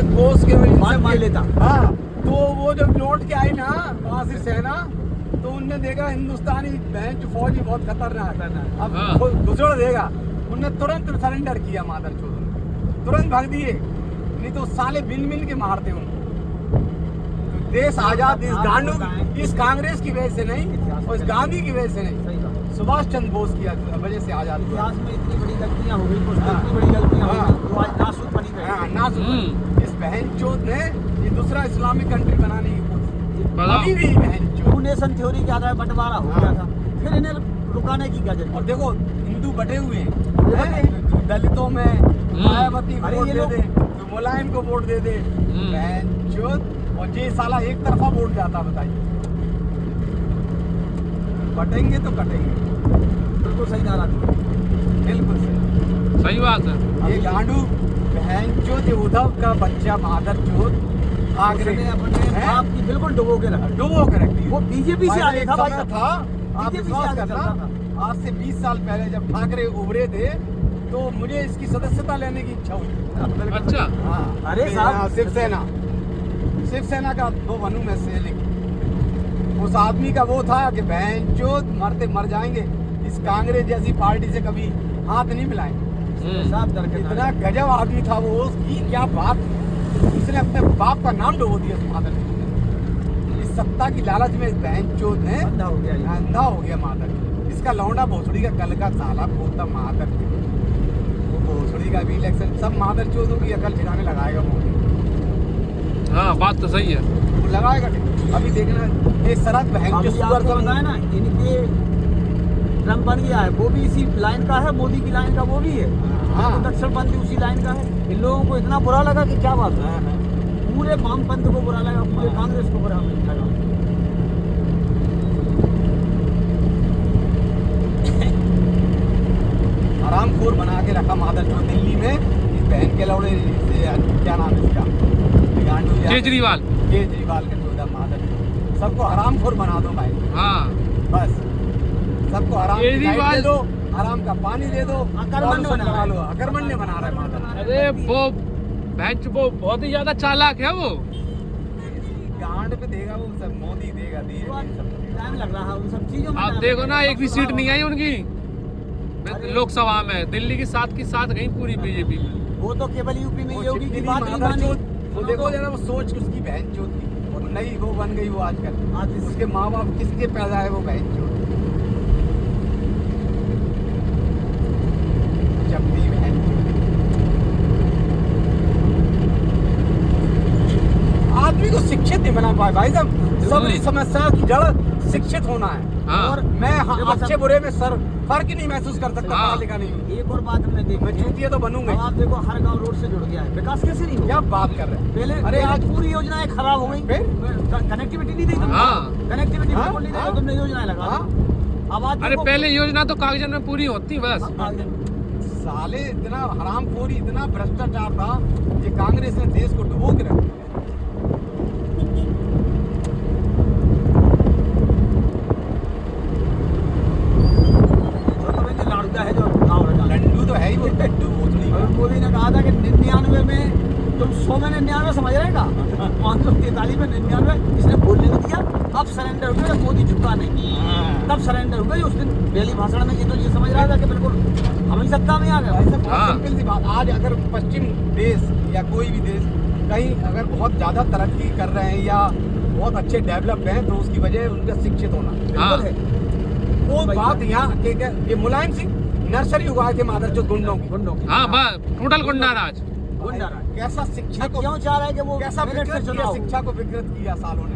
चंद बोस के वजह से मान लेता। हाँ, तो वो जब लौट के आई ना वहाँ से सेना, तो उनने देखा हिंदुस्तानी बैंक फौजी बहुत खतरनाक है, अब घुसड़ देगा, उनने तुरंत सरेंडर किया मादर चोद, तुरंत भाग दिए, नहीं तो साले बिन बिन के मारते उनको। तो देश आजाद इस गांडू, इस कांग्रेस की वजह से नहीं, और इस गांधी की वजह से नहीं, सुभाष चंद्र बोस की वजह से आजाद हुआ। इतिहास में इतनी बड़ी गलतियां हो गई, इतनी बड़ी गलतियां हो गई, तो आज नासूर बनी गई। नासूर इस बहन चोद ने ये दूसरा इस्लामिक कंट्री बनाने की कोशिश, अभी भी बहन चोद नेशन थ्योरी के आधार बंटवारा हो गया था, फिर इन्हें रुकाने की क्या जरूरत। और देखो हिंदू बटे हुए हैं, दलितों में मायावती को वोट दे दे, तो मुलायम को वोट दे दे, बहन चोद, और ये साला एक तरफा वोट जाता, बताइए। बटेंगे तो कटेंगे, बिल्कुल सही नारा, बिल्कुल सही, सही बात है। ये गांडू बहन चोद, ये उद्धव का बच्चा मादर चोद ठाकरे ने अपने आप की बिल्कुल डुबो के रख दी। वो बीजेपी से आगे था भाई, था, आप विश्वास करना, आज से 20 साल पहले जब ठाकरे उभरे थे, तो मुझे इसकी सदस्यता लेने की इच्छा हुई। अच्छा, हाँ, अरे साहब, शिवसेना का वो बनूं मैं से, लेकिन उस आदमी का वो था कि बहन चोद मरते मर जाएंगे, इस कांग्रेस जैसी पार्टी से कभी हाथ नहीं मिलाएंगे। इतना गजब आदमी था वो, उसकी क्या बात, उसने अपने बाप का नाम डुबो दिया मादर ने। इस सत्ता की लालच में इस बहन चोद ने अंधा हो गया मादर। इसका लौंडा भोसड़ी का कल का साला पोता मादर, वो भोसड़ी का भी इलेक्शन सब मादर चोदों की अकल ठिकाने लगाएगा वो। हाँ बात तो सही है, वो लगाएगा। अभी देखना ये शरद बहन जो सुअर का बताया ना, इनके ट्रम्प बन गया है, वो भी इसी लाइन का है, मोदी की लाइन का वो भी है, नक्सलबंदी उसी लाइन का है। इन लोगों को इतना बुरा लगा कि क्या बात है, पूरे वामपंथ को बुरा लगा, पूरे कांग्रेस को बुरा लगा। हरामखोर बना के रखा मादर चोद दिल्ली में, इस बहन के लौड़े से, क्या नाम है इसका, केजरीवाल के चौदह मादर, सबको हरामखोर बना दो भाई। हाँ बस सबको हराम केजरीवाल दे दो, हराम का पानी दे दो, अकर्मण्य बना रहा है मादर। अरे वो भैंस वो बहुत ही ज्यादा चालाक है, वो गांड पे देगा वो सब, मोदी देगा, टाइम लग रहा है उन सब चीजों में। आप देखो ना, एक भी सीट नहीं आई उनकी लोकसभा में, दिल्ली की साथ गई पूरी बीजेपी में। वो तो केवल यूपी में योगी की बात नहीं मादर मानी। चोद, वो देखो जरा वो सोच उसकी बहन चोद की, नई वो बन गई वो आजकल, उसके माँ बाप किसके पैदा है वो बहन चोद, जबकि बहन आदमी को शिक्षित नहीं बना पाए भाई साहब, सबरी समस्या की जड़ शिक्षित होना है। हाँ। और मैं अच्छे बुरे में फर्क ही नहीं महसूस कर सकता, पढ़ा लिखा नहीं हूँ। एक और बात हमने देखी, मैं चूतिया तो बनूंगा। आप देखो हर गांव रोड से जुड़ गया है, विकास कैसे नहीं हुआ? क्या बात कर रहे हैं? पहले अरे आज पूरी योजनाएं खराब हो गई, कनेक्टिविटी नहीं दी तुमने, कनेक्टिविटी बिल्कुल नहीं दी, तुमने योजनाएं लगा दी। अब आज अरे पहले योजना तो कागज में पूरी होती बस। साले इतना हरामखोरी, इतना भ्रष्टाचार था कि कांग्रेस ने देश को डुबो के रख दिया। लड्डू तो है ही वो, लड्डू मोदी ने कहा था कि 99 में तुम 100 में 99 समझ रहेगा, 543 में 99, इसने बोलने नहीं दिया। अब सरेंडर हो गया, मोदी झुका नहीं, तब सरेंडर हो गई। उस दिन दिल्ली भाषण में ये समझ रहा था कि बिल्कुल हम ही सत्ता में आ गए। सिंपल सी बात, आज अगर पश्चिम देश या कोई भी देश कहीं अगर बहुत ज्यादा तरक्की कर रहे हैं या बहुत अच्छे डेवलप हैं, तो उसकी वजह उनका शिक्षित होना बिल्कुल है। वो बात यहाँ ये मुलायम सिंह नर्सरी उगाए थे मादर जो गुंडों की। हाँ टोटल गुंडा राज। कैसा शिक्षा को क्यों चाह रहा है कि वो कैसा विकृत किया, शिक्षा को विकृत किया सालों ने।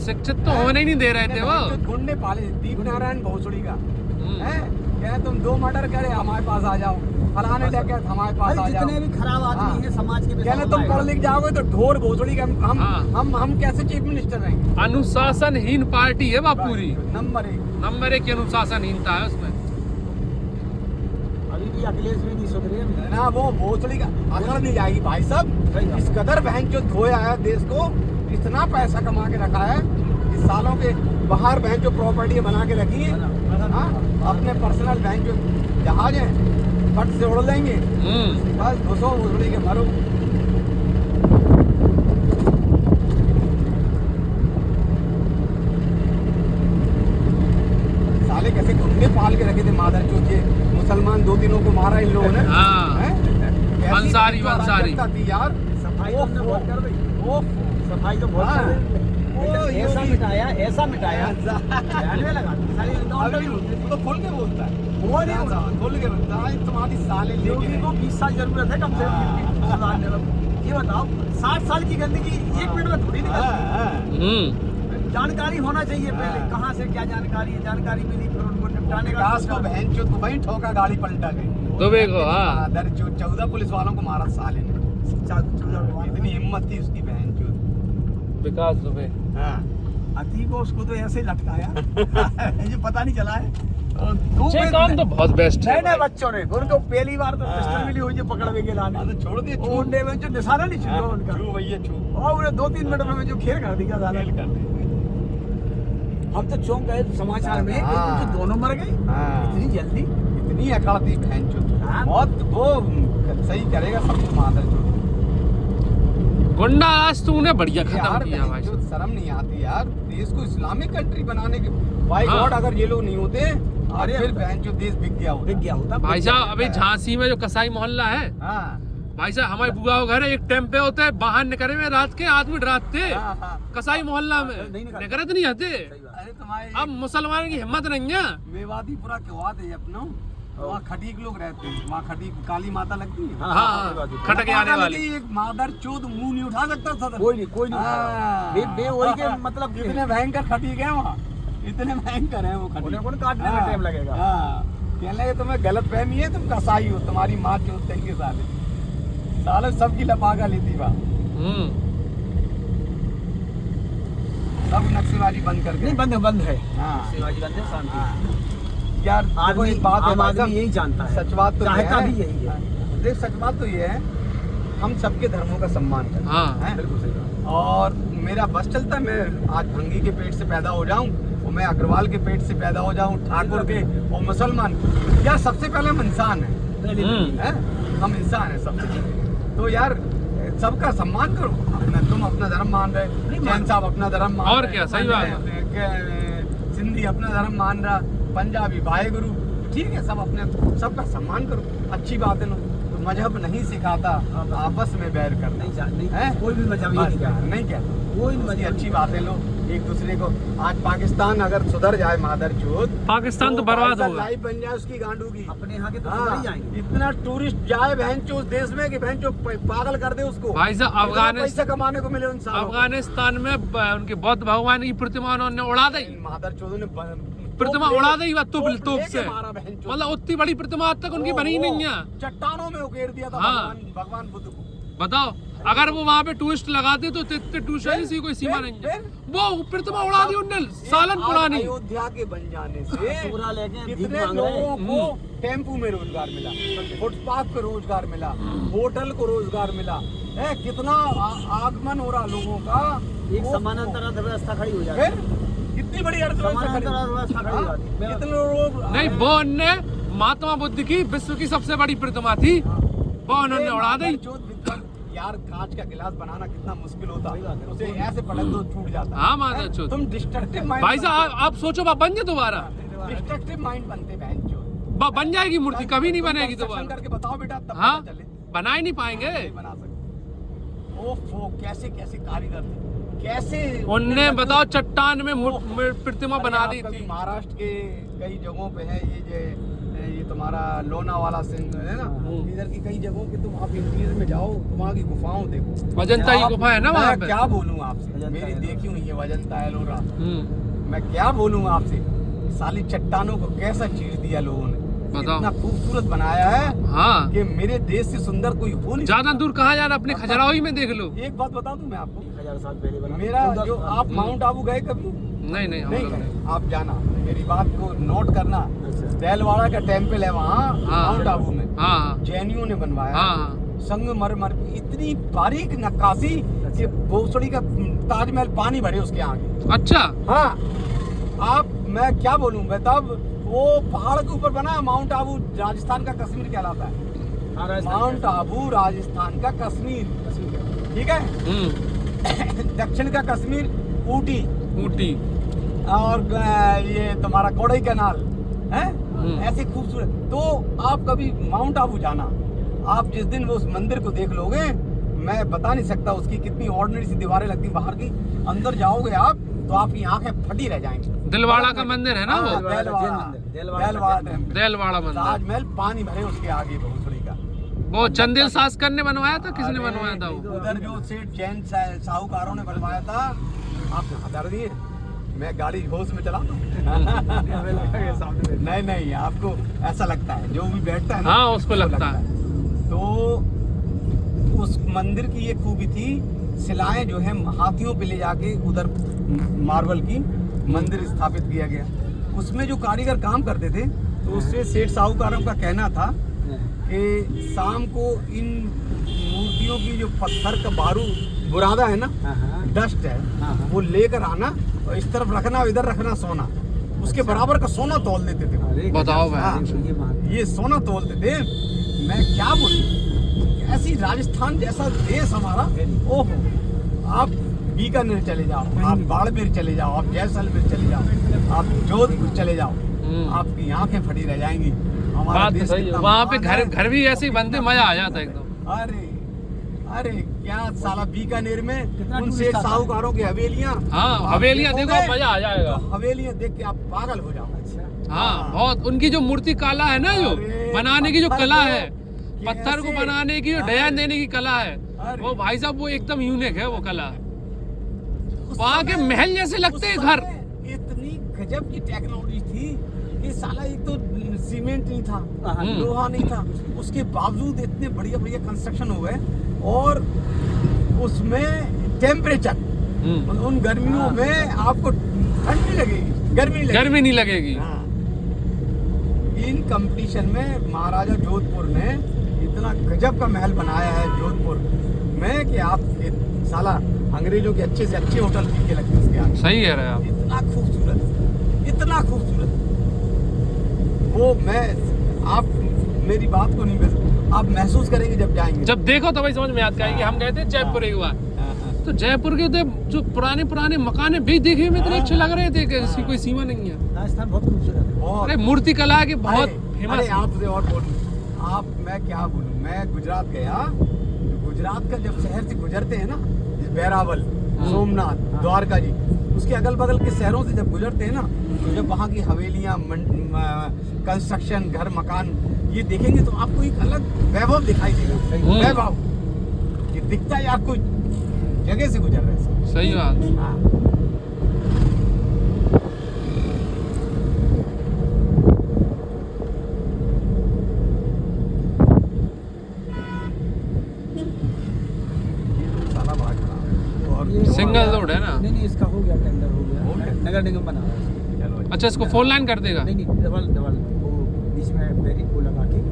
शिक्षित तो होने ही नहीं दे रहे थे वो। गुंडे पाले दीप नारायण भोसड़ी का है, कह तुम 2 मर्डर करे हमारे पास आ जाओ, फलाने लेके हमारे पास आ जाओ। जितने भी खराब आदमी हैं समाज के, कहने तुम पढ़ लिख जाओगे तो ढोर भोसड़ी का हम कैसे चीफ मिनिस्टर रहेंगे? अनुशासनहीन पार्टी है वह पूरी, नंबर 1 की अनुशासनहीनता है उसमें। अभी भी अखिलेश भी नहीं सुधरे ना, वो भोसड़ी का अकड़ नहीं जाएगी भाई साहब। इस कदर बहन जो धोया है देश को, इतना पैसा कमा के रखा है इस सालों के, बाहर बहन जो प्रॉपर्टी बना के रखी है, अपने पर्सनल बहन जो जहाज है फट से उड़ लेंगे, बस घुसो भोसड़ी के मरो। थी यार। सफाई तो हमने बहुत कर दी, वो सफाई तो बहुत हाँ। कर दी। लेकिन ऐसा योगी- मिटाया ध्यान में लगा दी, सारी एनकाउंटर ही होती वो तो खुल के बोलता है, है। वो नहीं बोला। खुल के बोलता है तुम्हारी साले योगी लेके को 20 साल जरूरत है कम से कम सुधारने में। ये बताओ 60 साल की गंदगी 1 मिनट में थोड़ी निकलती है। जानकारी होना चाहिए पहले, हाँ। कहाँ से क्या जानकारी है, जानकारी मिली फिर उनको निपटाने का विकास को सोचा। बहन चोद को वहीं ठोका, गाड़ी पलटा गई। दुबे को, हाँ। 14 पुलिस वालों को मारा साले ने। इतनी हिम्मत थी उसकी बहन चोद। विकास दुबे। हाँ। अति को उसको तो ऐसे ही लटकाया मुझे पता नहीं चला है। ये काम तो बहुत बेस्ट है नए भाई। बच्चों ने उनको पहली बार तो हाँ। पिस्टल मिली हुई है पकड़ के लाने। हाँ, तो छोड़ दिए, छू। उन्हें में जो निशाना नहीं छूटा उनका, छू भैया छू। और उन्हें 2-3 मिनट में जो खेल कर दिया साला। खेल कर दे। अब तो चौंक गए समाचार में कि हाँ। जो दोनों मर गए हाँ। इतनी जल्दी। इतनी अकड़ थी बहन चोद। हाँ। बहुत वो सही करेगा सबको मादर चोद। गुंडा आज तूने बढ़िया खत्म यार किया बहन भाई। चोद, शर्म नहीं आती यार देश को इस्लामिक कंट्री बनाने के। भाई हाँ। गॉड अगर ये लोग नहीं होते आज अरे फिर बहन चोद देश बिक गया होता। बिक गया होता। भाई साहब अभी झांसी में जो कसाई मोहल्ला है, हाँ। भाई साहब हमारे बुआ के घर है, एक टेम्पे होते हैं बाहर निकले में रात के आदमी डराते हाँ, हाँ। कसाई मोहल्ला में नहीं निकलते। निकलते नहीं आते। सही बात। अरे तुम्हारे अब मुसलमान की हिम्मत नहीं है। मेवातीपुरा के वाद है अपना, वहाँ खटीक लोग रहते हैं, वहाँ खटीक काली माता लगती है। हाँ, खटके आने माता वाली। लगी, एक मादर चोद मुंह नहीं उठा सकता सदर। कोई नहीं हाँ। वही के मतलब कि इतने भयंकर खटीक है वहाँ, इतने भयंकर है वो खटीक। उन्हें कौन काटने में टाइम लगेगा। हाँ। कहने लगे तुम्हें गलत फहमी है, तुम कसाई हो, तुम्हारी माँ चोद कहेंगे साले। साले सबकी लपागा लेती वहाँ, सब नक्सलबाजी बंद करके। नहीं बंद है। हाँ। शिवाजी बंद है, शांति। हाँ। यार देखो आदमी एक बात है आम भाई आदमी साहब, यही जानता है। सच बात तो ये चाहता है। भी यही है। देख सच बात तो ये है, हम सबके धर्मों का सम्मान करते हाँ। हैं। बिल्कुल सही बात। और मेरा बस चलता है, मैं आज भंगी के पेट से पैदा हो जाऊं और मैं अग्रवाल के पेट से पैदा हो जाऊं, ठाकुर के और मुसलमान। यार सबसे पहले हम इंसान हैं, हम इंसान हैं सबसे पहले। तो यार सबका सम्मान करो। अपना तुम अपना धर्म मान रहे, जैन साहब अपना धर्म मान और रहे, क्या, सही बात सिंधी अपना धर्म मान रहा, पंजाबी भाई गुरु, ठीक है, सब अपने सबका सम्मान करो, अच्छी बात है ना। तो मजहब नहीं सिखाता आपस में बैर करना, नहीं कोई भी मजहब ये नहीं कहता। नहीं कहता, कोई उसकी मजहब अच्छी बात है लोग एक दूसरे को। आज पाकिस्तान अगर सुधर जाए मादर चोद, पाकिस्तान तो बर्बाद होगा। लाइफ बन जाए उसकी गांडू की। अपने यहाँ के तो हाँ, सुधर ही जाएंगे। इतना टूरिस्ट जाए बहन चोद देश में कि बहन चोद पागल कर दे उसको। भाई साहब इतना पैसा कमाने को मिले उन सालों को। अफगानिस्तान में उनके बौद्ध भगवान की प्रतिमा उन्होंने उड़ा दी। इन मादर चोदों ने प्रतिमा उड़ा दी तोप से, मारा बहन चोद। मतलब उतनी बड़ी प्रतिमा आज तक उनकी बनी ही नहीं है। चट्टानों में उकेर दिया था हाँ। भगवान बुद्ध को। बताओ अगर वो वहाँ पे टूरिस्ट लगाते तो इतने टूरिस्ट की कोई सीमा नहीं है। वो प्रतिमा उड़ा दी उनने सालन पुरानी। अयोध्या के बन जाने से पूरा लेके भीख कितने मांग रहे हैं। लोगों को टेम्पू में रोजगार मिला, फुटपाथ पे रोजगार मिला, होटल को रोजगार मिला है, कितना आगमन हो रहा लोगों का। एक वो- समानांतर अर्थव्यवस्था खड़ी हो जाती है। फिर कितनी बड़ी अर्थव्यवस्था समानांतर खड़ी- अर्थव्यवस्था खड़ी हो हाँ, जाती है। कितने लोग नहीं वो उनने महात्मा बुद्ध की विश्व की सबसे बड़ी प्रतिमा थी, वो उन्होंने उड़ा दी। यार कांच का गिलास बनाना कितना मुश्किल होता, उसे ऐसे पलट दो छूट जाता। हाँ, मादर चोद। तुम डिस्ट्रक्टिव माइंड भाई साहब आप सोचो बन जाए दोबारा, डिस्ट्रक्टिव माइंड बनते बहन चोद। बन जाएगी मूर्ति, कभी नहीं बनेगी कंस्ट्रक्शन दोबारा। करके बताओ बेटा, तब हाँ पता चले। बना ही नहीं पाएंगे। नहीं बना सकते। ओफो कैसे कैसे कारीगर थे, कैसे उनने बताओ चट्टान में प्रतिमा बना दी कभी थी। महाराष्ट्र के कई जगहों पे है ये तुम्हारा लोनावाला सिंध है ना, इधर की कई जगहों पे तुम आप इंटीरियर में जाओ, तुम वहाँ की गुफाओं देखो। अजंता की गुफा है ना वहाँ मैं पे। क्या बोलूँ आपसे, अजंता मेरी एलोरा। देखी हुई है अजंता एलोरा। हम्म। मैं क्या बोलूँ आपसे, साली चट्टानों को कैसा चीर दिया लोगों ने, बताओ। इतना खूबसूरत बनाया है हाँ कि मेरे देश से सुंदर कोई हो नहीं। ज्यादा दूर कहाँ जाना, अपने खजुराहो में देख लो। एक बात बता दूं मैं आपको, 1000 साल पहले बना। मेरा जो आप माउंट आबू गए कभी? नहीं नहीं हम नहीं लोग गए, नहीं। आप जाना, मेरी बात को नोट करना। अच्छा। देलवाड़ा का टेम्पल है वहाँ हाँ। माउंट आबू में, हाँ हाँ जैनियों ने बनवाया। हाँ संगमरमर की इतनी बारीक नक्काशी कि भोसड़ी का ताजमहल पानी भरे उसके आगे। अच्छा। हाँ आप, मैं क्या बोलूं मैं, तब वो पहाड़ के ऊपर बना है। माउंट आबू राजस्थान का कश्मीर कहलाता है। हाँ, राजस्थान माउंट आबू राजस्थान का कश्मीर, ठीक है। दक्षिण का कश्मीर ऊटी, ऊटी। और ये तुम्हारा कोडई कैनाल है, ऐसे खूबसूरत। तो आप कभी माउंट आबू जाना, आप जिस दिन वो उस मंदिर को देख लोगे मैं बता नहीं सकता उसकी कितनी ऑर्डिनरी सी दीवारें लगती बाहर की, अंदर जाओगे आप तो आपकी आंखें फटी रह जाएंगी। दिलवाड़ा का मंदिर है ना वो, दिलवाड़ा मंदिर, ताजमहल पानी भरे उसके आगे बहुसड़ी का। वो चंदेल शासकर ने बनवाया था, किसने बनवाया था वो? उधर जो सेठ जैन साहूकारों ने बनवाया था। आप हटा दिए, मैं गाड़ी होश में चलाता हूँ। नहीं नहीं, आपको ऐसा लगता है, जो भी बैठता है ना, हाँ उसको लगता है। तो उस मंदिर की ये खूबी थी, शिलाएं जो है हाथियों पे ले जाके उधर मार्बल की मंदिर स्थापित किया गया। उसमें जो कारीगर काम करते थे, तो उससे सेठ साहूकारों का कहना था कि शाम को इन मूर्तियों की जो पत्थर का बारूद बुरादा है ना, डस्ट है, वो लेकर आना और इस तरफ रखना, इधर रखना सोना, उसके बराबर का सोना तोल देते थे। बताओ भाई, हाँ, ये सोना तोलते थे। मैं क्या बोलूं, ऐसी राजस्थान जैसा देश हमारा, ओहो, आप बीकानेर चले जाओ, आप बाड़मेर चले जाओ, आप जैसलमेर चले जाओ, आप जोधपुर चले जाओ, आपकी आंखें फटी रह जाएंगी। हमारा बात तो देश सही है, कितना वहाँ पे महान है। घर भी ऐसे ही बनते, मजा आ जाता एकदम। अरे अरे क्या साला बीकानेर में कितना उन टूरिस्ट सेठ आता है। साहूकारों की हवेलियां, हाँ हवेलियाँ देखो, देखोगे मजा आ जाएगा। तो हवेलियां देख के आप पागल हो जाओ। हाँ बहुत, उनकी जो मूर्ति कला है ना, जो अरे, बनाने की जो पत्थर कला को है, पत्थर को कैसे- बनाने की, जो अरे, डिजाइन देने की कला है, अरे। वो भाई साहब वो एकदम यूनिक है वो कला। उस वहाँ के समय- महल जैसे लगते हैं उस घर। समय इतनी गजब की टेक्नोलॉजी थी कि साला एक तो सीमेंट नहीं था, लोहा नहीं था, उसके बावजूद इतने बढ़िया बढ़िया कंस्ट्रक्शन हो गए। और उसमें टेम्परेचर, उन गर्मियों में आपको ठंड नहीं लगेगी, गर्मी नहीं लगेगी। गर्मी नहीं लगेगी। हाँ। इन कंपटीशन में महाराजा जोधपुर ने इतना गजब का महल बनाया है जोधपुर में कि आप साला अंग्रेजों के अच्छे से अच्छे होटल फीके लगते हैं उसके आगे। सही है रहे आप। इतना खूबसूरत, इतना खूबसूरत। वो मैं, आप मेरी बात को नहीं, आप महसूस करेंगे जब जाएंगे। जब देखो तो भाई समझ में आता है कि हम गए थे जयपुर एक बार, तो जयपुर के तो जो पुराने पुराने मकाने भी देखे में इतने अच्छे लग रहे थे कि इसकी कोई सीमा नहीं है। राजस्थान बहुत खूबसूरत है। बहुत। अरे मूर्ति कला की बहुत अरे फेमस। आपसे और बोलूं, आप, मैं क्या बोलूं, मैं गुजरात गया, गुजरात का जब शहर से गुजरते हैं ना, बैरावल, सोमनाथ, द्वारका जी, उसके अगल बगल के शहरों से जब गुजरते हैं ना, तो जब वहाँ की हवेलियाँ, कंस्ट्रक्शन, घर मकान ये देखेंगे तो आपको एक अलग वैभव दिखाई देगा। वैभव ये दिखता है, आपको जगह से गुजर रहे हैं। सही बात। हाँ। साला बड़ा खराब है। और ये- सिंगल रोड है ना? नहीं इसका हो गया, टेंडर हो हो गया, गया? नगर निगम बना रहा है इसको। चलो अच्छा। अच्छा, इसको 4 लाइन कर देगा? नहीं डबल डबल वो बीच में बैरिक को लगा के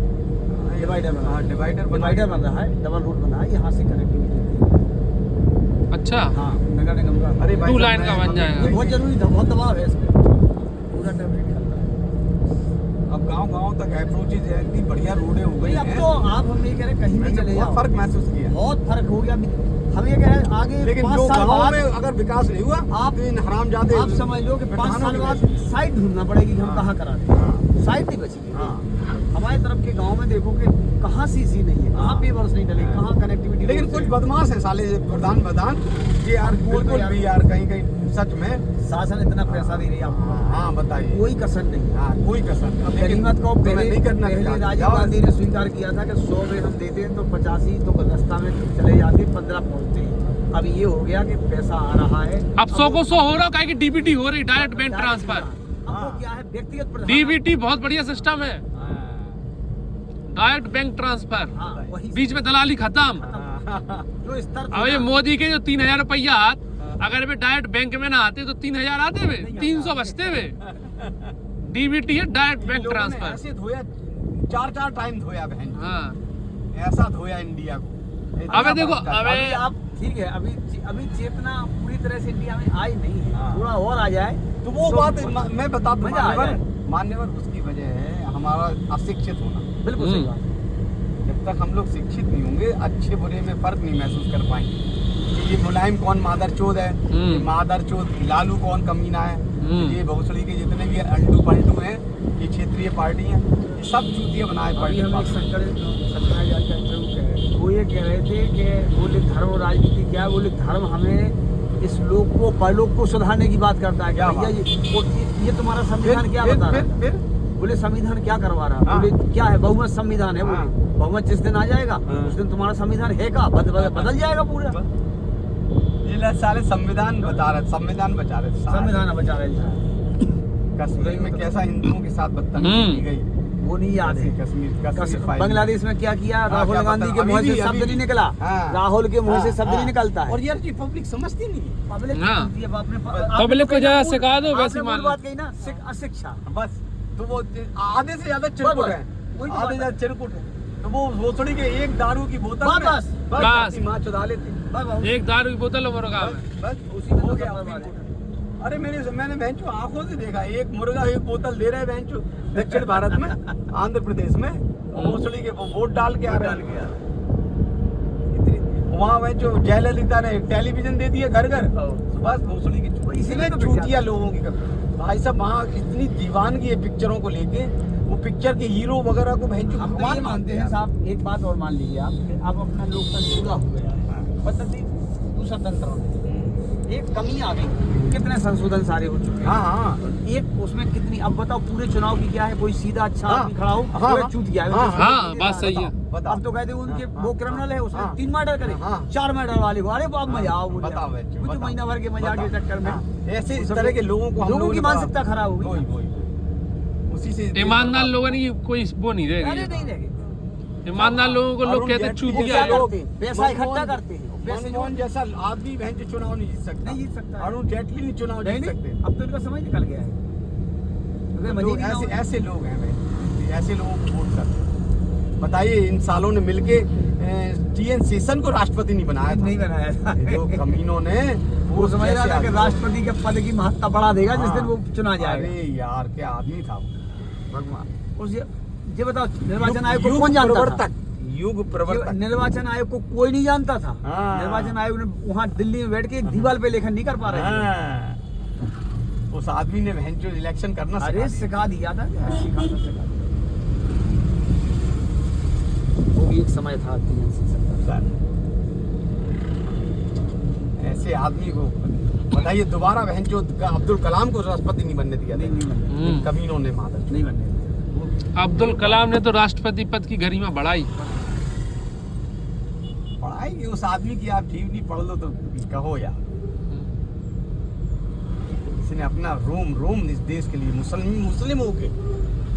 डिवाइडर बना, हाँ, डिवाइडर डिवाइडर बन रहा है, डबल रोड बना है, यहाँ से कनेक्टिविटी। अच्छा, हाँ नगर निगम का। अरे भाई 2 साहब, लाइन का मैं- बन जाएगा। ये बहुत जरूरी था, बहुत दबाव है इस पे, पूरा टैबलेट चलता है। अब गांव-गांव तक अप्रोचेज है, इतनी बढ़िया रोडें हो गई नहीं अब हैं। तो आप हम ये कह रहे हैं, कहीं भी मैंने चले बहुत जाओ, फर्क महसूस किया। बहुत फर्क हो गया। हम ये कह रहे हैं आगे लेकिन 5 जो साल गाँव बाद में अगर विकास नहीं हुआ, आप- तो इन हरामजादे आप समझ लो कि 5 प्रधानों साल की बाद वजह से। साइट ढूंढना पड़ेगी कि हम हाँ। कहाँ करा दें, साइट नहीं बचेगी। हाँ। हमारे तरफ के गांव में देखो कि कहाँ सीसी नहीं है, कहाँ पेवर्स नहीं डले, कहाँ कनेक्टिविटी। लेकिन कुछ बदमाश है साले प्रधान ये यार, बिल्कुल भी यार, कहीं कहीं सच में शासन इतना पैसा दे रही है आपको, हाँ बताइए। कोई कसर नहीं है। हाँ, कोई कसर नहीं। अब लेकिन गनीमत को तुम्हें पहले नहीं करना पहले चाहिए। राजीव गांधी ने स्वीकार किया था कि 100 में हम देते हैं तो 85 तो रास्ता में चले जाते, 15 पहुंचते हैं। अब ये हो गया कि पैसा आ रहा है, अब 100 को 100 हो रहा है कि डीबीटी हो रही, डायरेक्ट बैंक ट्रांसफर। अब वो क्या है, व्यक्तिगत प्रधान। डीबीटी बहुत बढ़िया सिस्टम है, डायरेक्ट बैंक ट्रांसफर, हाँ, वही बीच में दलाली खत्म। जो स्तर अब ये मोदी के जो 3000 रुपया अगर वे डायरेक्ट बैंक में ना आते तो 3000 आते वे, 300 बचते वे। डीबीटी है डायरेक्ट बैंक लोगों ने ट्रांसफर। ऐसे धोया, 4 टाइम धोया बहन, हाँ ऐसा धोया इंडिया को। अबे देखो, भ्रष्टाचार। अबे अभी आप ठीक है, अभी चेतना पूरी तरह से इंडिया में आई नहीं है, हाँ। थोड़ा और आ जाए तो वो बात मैं बता दूं, मजा आ जाए। मान्यवर उसकी वजह है हमारा अशिक्षित होना। बिल्कुल सही बात। जब तक हम लोग शिक्षित नहीं होंगे, अच्छे बुरे में फर्क नहीं महसूस कर पाएंगे कि ये मुलायम कौन मादरचोद है, ये मादरचोद लालू कौन कमीना है, ये भोसड़ी के जितने भी अल्टू पल्टू हैं, ये क्षेत्रीय पार्टी हैं, ये सब चूतिया बनाए अभी पार्टी। हम एक शंकराचार्य का इंटरव्यू वो ये कह रहे थे कि बोले धर्म और राजनीति क्या है, बोले धर्म हमें इस लोक को परलोक को सुधारने की बात करता है। क्या भैया बात? ये तुम्हारा संविधान क्या बता रहा है? फिर बोले संविधान क्या करवा रहा है? हाँ। बोले क्या है, बहुमत संविधान है। बोले हाँ। बहुमत जिस दिन आ जाएगा हाँ। उस दिन तुम्हारा संविधान है का बदल जाएगा पूरा। ये लोग साले संविधान बता रहे, संविधान बचा रहे साले। संविधान बचा रहे हैं। कश्मीर में कैसा हिंदुओं के साथ बदतमीजी की गई वो नहीं याद है। कश्मीर फाइल। बांग्लादेश में क्या किया, हाँ, राहुल क्या गांधी बता- के मुंह अभी से भी- शब्द अभी नहीं भी। निकला। हाँ। राहुल के मुंह से हाँ, शब्द हाँ। नहीं निकलता है। और यार ये पब्लिक समझती नहीं है। पब्लिक हाँ। समझती है, आपने पब्लिक को जरा सिखा दो, वैसे मान लो। बात कही ना, अशिक्षा। बस तो वो आधे से ज्यादा चिरकुट बस, है, वही तो आधे बात से ज्यादा चिरकुट है। तो वो भोसड़ी के एक दारू की बोतल बस, में बस, बस। अपनी माँ चुरा लेते। एक दारू की बोतल मुर्गा में। बस उसी में हो तो गया सब अपनी बर्बाद है। बोतल। अरे मैंने बहनचो आंखों से देखा, एक मुर्गा एक बोतल दे रहे हैं बहनचो दक्षिण भारत में, आंध्र प्रदेश में भोसड़ी के वो वोट डाल के आ रहे हैं। वहाँ बहनचो जयललिता ने टेलीविजन दे दिया घर घर, बस भोसड़ी की इसीलिए इसीलिए तो चूतिया लोगों की भाई साहब। वहाँ इतनी दीवानगी है पिक्चरों को लेके, वो पिक्चर के हीरो वगैरह को बहनचो हम तो भगवान ये मानते हैं हैं। साहब, एक बात और मान लीजिए आप कि अब अपना लोकतंत्र पूरा हो गया है, पद्धति दूसरा तंत्र होने लगा। एक कमी आ गई, कितने संशोधन सारे हो चुके हैं। हाँ हाँ एक उसमें कितनी, अब बताओ पूरे चुनाव की क्या है, कोई सीधा अच्छा हाँ, आदमी खड़ा हो, हाँ, पूरे हाँ, चूत गया है। हाँ, उसने हाँ, सीधे बात कहा, सही है। बताओ। अब तो कहते हैं उनके हाँ, वो हाँ, क्रिमिनल है, उसने हाँ, 3 मर्डर करे, हाँ, 4 मर्डर वाले को, अरे बाप मजा आओ, बताओ बच्चे, कुछ बताओ। महीना भर के मजाक के चक्कर में हाँ, ऐसे इस तरह के लोगों को हम लोगों लोगों की ने मानसिकता खराब हो गई। वही उसी से ईमानदार लोगों ने कोई वो नहीं अरे रहेगी। नहीं रहेगी। ईमानदार लोगों को लोग अरुण कहते जेटली चूतिया क्या जैसा लोग। करते हैं? पैसा इकट्ठा करते हैं, पैसे जो- मनमोहन जैसा आदमी बहन जो चुनाव नहीं जीत सकता, नहीं जीत सकता है। अरुण जेटली नहीं चुनाव नहीं जीत सकते। नहीं, अब तो इनका समय निकल गया है। वे मजे लोग नहीं ऐसे ना ऐसे लोग हैं भाई, ऐसे लोगों को वोट करते। बताइए इन सालों ने मिलके टीएन शेषन को राष्ट्रपति नहीं बनाया था। नहीं बनाया था। जो कमीनों ने वो समझ रहा था कि कैसे राष्ट्रपति के पद की महत्ता बढ़ा देगा जिस हाँ। दिन वो चुना जाएगा। अरे यार क्या आदमी था वो, भगवान। उस ये बताओ, निर्वाचन आयोग को युग कौन जानता था? प्रवर्तक, युग प्रवर्तक। निर्वाचन आयोग को कोई नहीं जानता था। हाँ। निर्वाचन आयोग ने वहाँ दिल्ली में बैठ के एक दीवार पे लेखन नहीं कर पा रहे थे। हाँ। उस आदमी ने बहन जो इलेक्शन करना अरे सिखा सिखा दिया था, सिखा दिया। वो भी एक समय था TNC सरकार। दिया। ऐसे आदमी को बताइए दोबारा बहन जो अब्दुल कलाम को राष्ट्रपति नहीं बनने दिया नहीं नहीं बनने, हम्म। कमीनों ने माता नहीं बनने दिया। अब्दुल कलाम ने तो राष्ट्रपति पद की गरिमा बढ़ाई। पढ़ाई की उस आदमी की आप जीवनी पढ़ लो तो कहो यार, इसने अपना रोम इस देश के लिए मुस्लिम हो के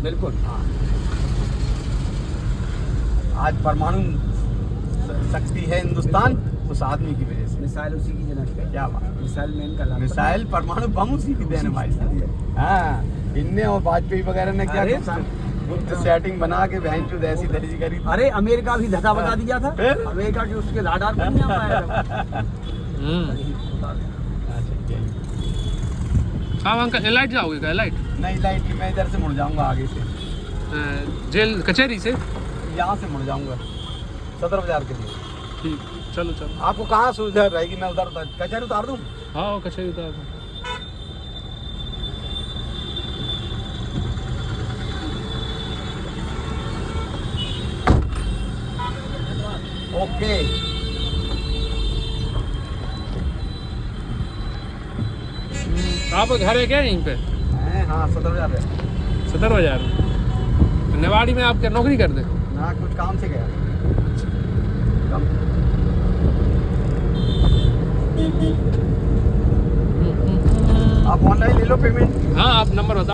बिल्कुल। हाँ। आज परमाणु शक्ति है हिंदुस्तान उस आदमी की वजह से। मिसाइल उसी की जनक है। क्या बात, मिसाइल मैन का लाभ। मिसाइल परमाणु बम उसी की देन है भाई साहब। हाँ, इनने और वाजपेयी वगैरह ने क्या अरे गुप्त सेटिंग बना के बहन चोद ऐसी दर्जी करी थी। अरे अमेरिका भी धक्का बता दिया था। फिर? अमेरिका के उसके राडार पर नहीं आ पाया था। हाँ अंकल एलाइट जाओगे क्या? एलाइट नहीं लाइट मैं इधर से मुड़ जाऊंगा आगे से, जेल कचहरी से? यहाँ से मुड़ जाऊंगा सदर बाजार के लिए। ठीक, चलो चलो। आपको कहाँ सुविधा रहेगी, मैं उधर कचहरी उतार दूँ? हाँ वो कचहरी उतार दो। ओके। आपका घर है क्या यहीं पे? हाँ सदर बाजार है। सदर बाजार में? नेवाड़ी में आप क्या नौकरी करते? हाँ कुछ काम से गया। काम। आप ऑनलाइन ले लो पेमेंट। हाँ आप नंबर बता।